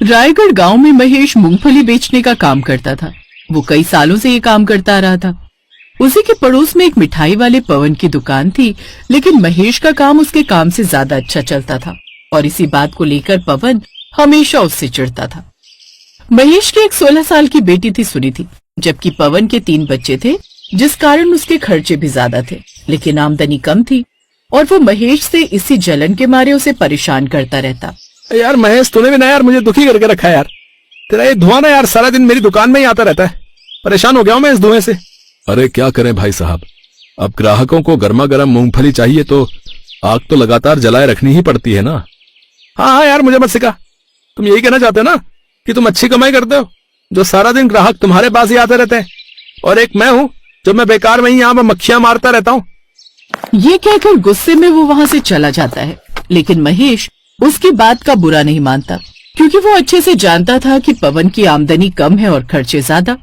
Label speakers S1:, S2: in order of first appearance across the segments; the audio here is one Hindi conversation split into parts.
S1: रायगढ़ गांव में महेश मूंगफली बेचने का काम करता था। वो कई सालों से ये काम करता रहा था। उसी के पड़ोस में एक मिठाई वाले पवन की दुकान थी, लेकिन महेश का काम उसके काम से ज्यादा अच्छा चलता था और इसी बात को लेकर पवन हमेशा उससे चिढ़ता था। महेश की एक 16 साल की बेटी थी सुनिधि, जबकि पवन के 3 बच्चे थे, जिस कारण उसके खर्चे भी ज्यादा थे, लेकिन आमदनी कम थी और वो महेश से इसी जलन के मारे उसे परेशान करता रहता।
S2: यार महेश, तूने भी ना यार मुझे दुखी करके रखा है यार। तेरा ये धुआं ना यार सारा दिन मेरी दुकान में ही आता रहता है। परेशान हो गया हूँ मैं इस धुएं से।
S3: अरे क्या करें भाई साहब, अब ग्राहकों को गर्मा गर्म मूंगफली चाहिए तो आग तो लगातार जलाए रखनी ही पड़ती है ना।
S2: हाँ यार, मुझे मत सिखा। तुम यही कहना चाहते हो ना कि तुम अच्छी कमाई करते हो, जो सारा दिन ग्राहक तुम्हारे पास ही आते रहते हैं, और एक मैं हूँ जो मैं बेकार में ही यहाँ पर मक्खियां मारता रहता हूँ।
S1: ये कहकर गुस्से में वो वहाँ से चला जाता है, लेकिन महेश उसकी बात का बुरा नहीं मानता, क्योंकि वो अच्छे से जानता था कि पवन की आमदनी कम है और खर्चे ज्यादा।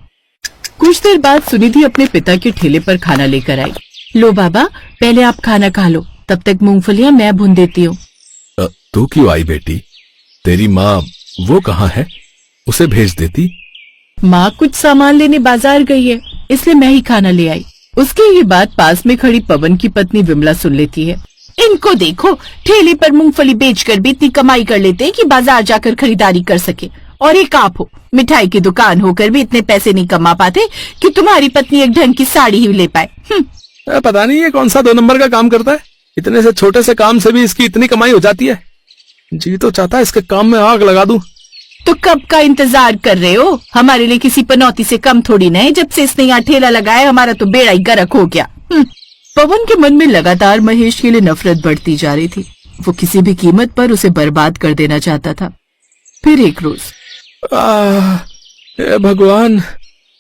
S1: कुछ देर बाद सुनिधि अपने पिता के ठेले पर खाना लेकर आई। लो बाबा, पहले आप खाना खा लो, तब तक मूंगफलियां मैं भून देती हूँ।
S3: तू क्यों आई बेटी? तेरी माँ वो कहाँ है? उसे भेज देती।
S1: माँ कुछ सामान लेने बाजार गई है, इसलिए मैं ही खाना ले आई। उसकी ये बात पास में खड़ी पवन की पत्नी विमला सुन लेती है। इनको देखो, ठेले पर मूंगफली बेचकर भी इतनी कमाई कर लेते हैं कि बाजार जाकर खरीदारी कर सके, और एक आप हो, मिठाई की दुकान होकर भी इतने पैसे नहीं कमा पाते कि तुम्हारी पत्नी एक ढंग की साड़ी ही ले पाए।
S2: पता नहीं ये कौन सा 2 नंबर का काम करता है। इतने से छोटे से काम से भी इसकी इतनी कमाई हो जाती है। जी तो चाहता है इसके काम में आग लगा दूं।
S1: तो कब का इंतजार कर रहे हो? हमारे लिए किसी पनौती से कम थोड़ी न है। जब से इसने यहाँ ठेला लगाया, हमारा तो बेड़ा ही गर्क हो गया। पवन के मन में लगातार महेश के लिए नफरत बढ़ती जा रही थी। वो किसी भी कीमत पर उसे बर्बाद कर देना चाहता था। फिर एक रोज,
S2: हे भगवान,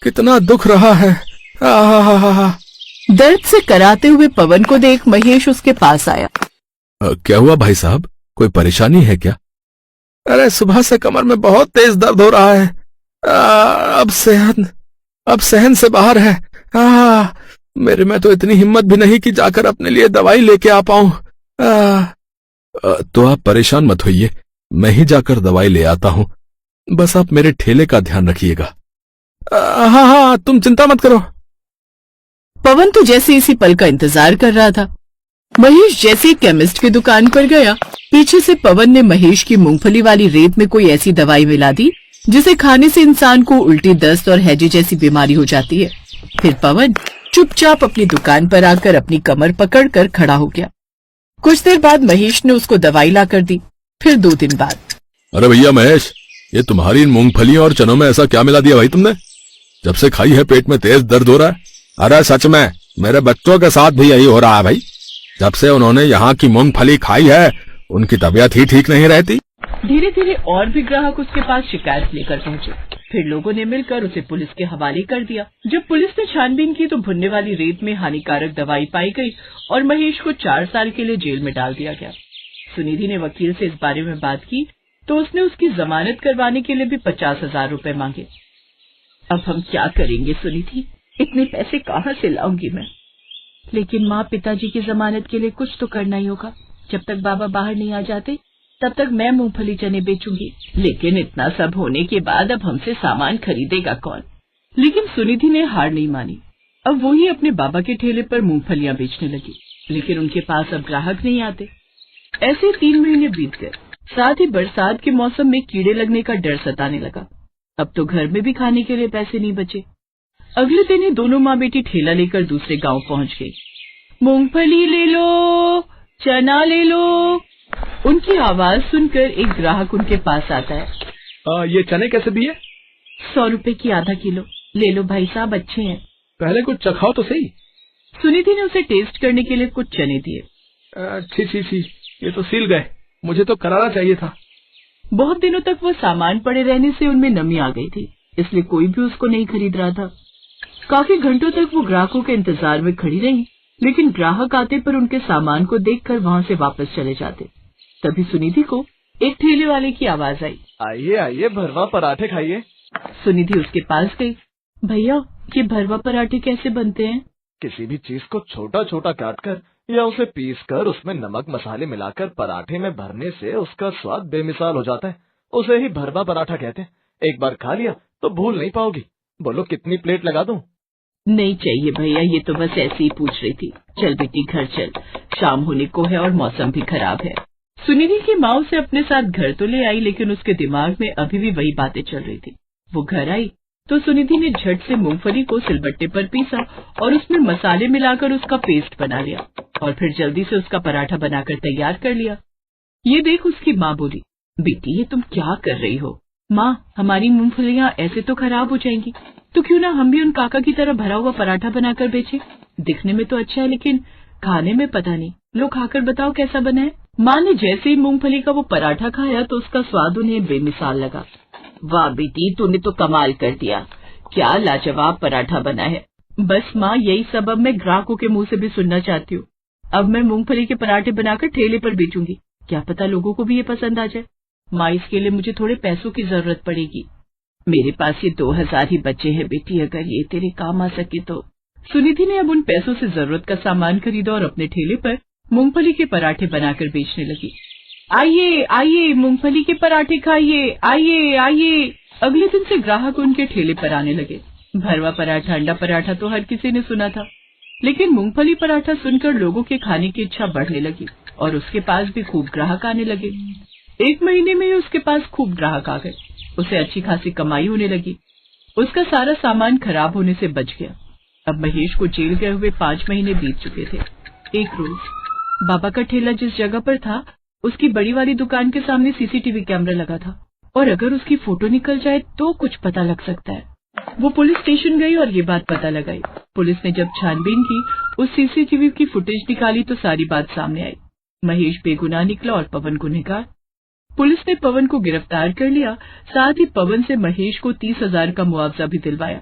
S2: कितना दुख रहा है।
S1: दर्द से कराते हुए पवन को देख महेश उसके पास आया।
S3: क्या हुआ भाई साहब, कोई परेशानी है क्या?
S2: अरे सुबह से कमर में बहुत तेज दर्द हो रहा है। अब सहन से बाहर है। मेरे में तो इतनी हिम्मत भी नहीं कि जाकर अपने लिए दवाई लेके आ पाऊं।
S3: तो आप परेशान मत होइए, मैं ही जाकर दवाई ले आता हूँ। बस आप मेरे ठेले का ध्यान रखिएगा।
S2: हाँ, तुम चिंता मत करो।
S1: पवन तो जैसे इसी पल का इंतजार कर रहा था। महेश जैसे केमिस्ट की दुकान पर गया, पीछे से पवन ने महेश की मूंगफली वाली रेत में कोई ऐसी दवाई मिला दी जिसे खाने से इंसान को उल्टी, दस्त और हैजे जैसी बीमारी हो जाती है। फिर पवन चुपचाप अपनी दुकान पर आकर अपनी कमर पकड़कर खड़ा हो गया। कुछ देर बाद महेश ने उसको दवाई ला कर दी। फिर 2 दिन बाद,
S3: अरे भैया महेश, ये तुम्हारी इन मूंगफलियों और चनों में ऐसा क्या मिला दिया भाई तुमने? जब से खाई है पेट में तेज दर्द हो रहा है।
S2: अरे सच में, मेरे बच्चों के साथ भी यही हो रहा है भाई। जब से उन्होंने यहाँ की मूंगफली खाई है, उनकी तबीयत ही ठीक नहीं रहती।
S1: धीरे धीरे और भी ग्राहक उसके पास शिकायत लेकर पहुँचे। फिर लोगों ने मिलकर उसे पुलिस के हवाले कर दिया। जब पुलिस ने छानबीन की तो भुनने वाली रेत में हानिकारक दवाई पाई गई और महेश को 4 साल के लिए जेल में डाल दिया गया। सुनिधि ने वकील से इस बारे में बात की तो उसने उसकी जमानत करवाने के लिए भी 50,000 रुपए मांगे। अब हम क्या करेंगे सुनिधि, इतने पैसे कहाँ से लाऊंगी मैं? लेकिन माँ, पिताजी की जमानत के लिए कुछ तो करना ही होगा। जब तक बाबा बाहर नहीं आ जाते तब तक मैं मूंगफली चने बेचूंगी। लेकिन इतना सब होने के बाद अब हमसे सामान खरीदेगा कौन? लेकिन सुनिधि ने हार नहीं मानी। अब वो ही अपने बाबा के ठेले पर मूंगफलियां बेचने लगी, लेकिन उनके पास अब ग्राहक नहीं आते। ऐसे 3 महीने बीत गए। साथ ही बरसात के मौसम में कीड़े लगने का डर सताने लगा। अब तो घर में भी खाने के लिए पैसे नहीं बचे। अगले दिन ही दोनों माँ बेटी ठेला लेकर दूसरे गांव पहुंच गई। मूंगफली ले लो, चना ले लो। उनकी आवाज सुनकर एक ग्राहक उनके पास आता है।
S2: ये चने कैसे दिए?
S1: 100 रुपए की आधा किलो। ले लो भाई साहब, अच्छे हैं।
S2: पहले कुछ चखाओ तो सही।
S1: सुनिधि ने उसे टेस्ट करने के लिए कुछ चने दिए।
S2: छी, ये तो सील गए। मुझे तो करारा चाहिए था।
S1: बहुत दिनों तक वो सामान पड़े रहने से उनमें नमी आ गई थी, इसलिए कोई भी उसको नहीं खरीद रहा था। काफी घंटों तक वो ग्राहकों के इंतजार में खड़ी रही, लेकिन ग्राहक आते पर उनके सामान को देखकर वहाँ से वापस चले जाते। तभी सुनिधि को एक ठेले वाले की आवाज आई।
S2: आइए, भरवा पराठे खाइए।
S1: सुनिधि उसके पास गई। भैया, ये भरवा पराठे कैसे बनते हैं?
S4: किसी भी चीज को छोटा छोटा काटकर या उसे पीसकर उसमें नमक मसाले मिलाकर पराठे में भरने से उसका स्वाद बेमिसाल हो जाता है उसे ही भरवा पराठा कहते हैं। एक बार खा लिया तो भूल नहीं पाओगी। बोलो कितनी प्लेट लगा दूं?
S1: नहीं चाहिए भैया, ये तो बस ऐसे ही पूछ रही थी। चल बेटी घर चल, शाम होने को है और मौसम भी खराब है। सुनिधि की माँ उसे अपने साथ घर तो ले आई, लेकिन उसके दिमाग में अभी भी वही बातें चल रही थी। वो घर आई तो सुनिधि ने झट से मूंगफली को सिलबट्टे पर पीसा और उसमें मसाले मिलाकर उसका पेस्ट बना लिया और फिर जल्दी से उसका पराठा बनाकर तैयार कर लिया। ये देख उसकी माँ बोली, बेटी ये तुम क्या कर रही हो? माँ, हमारी मूंगफलियाँ ऐसे तो खराब हो जाएंगी, तो क्यों ना हम भी उन काका की तरह भरा हुआ पराठा बनाकर बेचें? दिखने में तो अच्छा है, लेकिन खाने में पता नहीं। लो खाकर बताओ कैसा बना है। माँ ने जैसे ही मूंगफली का वो पराठा खाया तो उसका स्वाद उन्हें बेमिसाल लगा। वाह बेटी, तूने तो कमाल कर दिया, क्या लाजवाब पराठा बना है। बस माँ, यही सब अब मैं ग्राहकों के मुंह से भी सुनना चाहती हूँ। अब मैं मूंगफली के पराठे बनाकर ठेले पर बेचूंगी, क्या पता लोगों को भी ये पसंद आ जाए। माँ, इसके लिए मुझे थोड़े पैसों की जरूरत पड़ेगी। मेरे पास ये 2000 ही बचे हैं बेटी, अगर ये तेरे काम आ सके तो। सुनिधि ने अब उन पैसों से जरूरत का सामान खरीदा और अपने ठेले पर मूंगफली के पराठे बनाकर बेचने लगी। आइए आइए, मूंगफली के पराठे खाइए, आइए आइए। अगले दिन से ग्राहक उनके ठेले पर आने लगे। भरवा पराठा, अंडा पराठा तो हर किसी ने सुना था, लेकिन मूंगफली पराठा सुनकर लोगों के खाने की इच्छा बढ़ने लगी और उसके पास भी खूब ग्राहक आने लगे। 1 महीने में ही उसके पास खूब ग्राहक आ गए। उसे अच्छी खासी कमाई होने लगी। उसका सारा सामान खराब होने से बच गया। अब महेश को जेल गए हुए 5 महीने बीत चुके थे। एक रोज बाबा का ठेला जिस जगह पर था, उसकी बड़ी वाली दुकान के सामने सीसीटीवी कैमरा लगा था और अगर उसकी फोटो निकल जाए तो कुछ पता लग सकता है। वो पुलिस स्टेशन गई और ये बात पता लगाई। पुलिस ने जब छानबीन की, उस सीसीटीवी की फुटेज निकाली तो सारी बात सामने आई। महेश बेगुनाह निकला और पवन गुनहगार। पुलिस ने पवन को गिरफ्तार कर लिया, साथ ही पवन से महेश को 30,000 का मुआवजा भी दिलवाया।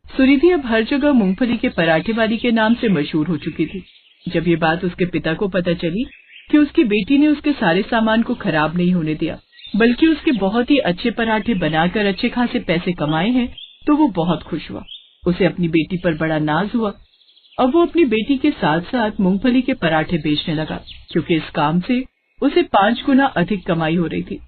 S1: सुनिधि अब हर जगह मूंगफली के पराठे वाली के नाम से मशहूर हो चुकी थी। जब ये बात उसके पिता को पता चली कि उसकी बेटी ने उसके सारे सामान को खराब नहीं होने दिया, बल्कि उसके बहुत ही अच्छे पराठे बनाकर अच्छे खासे पैसे कमाए हैं, तो वो बहुत खुश हुआ। उसे अपनी बेटी पर बड़ा नाज हुआ। अब वो अपनी बेटी के साथ साथ मूंगफली के पराठे बेचने लगा, क्योंकि इस काम से उसे 5 गुना अधिक कमाई हो रही थी।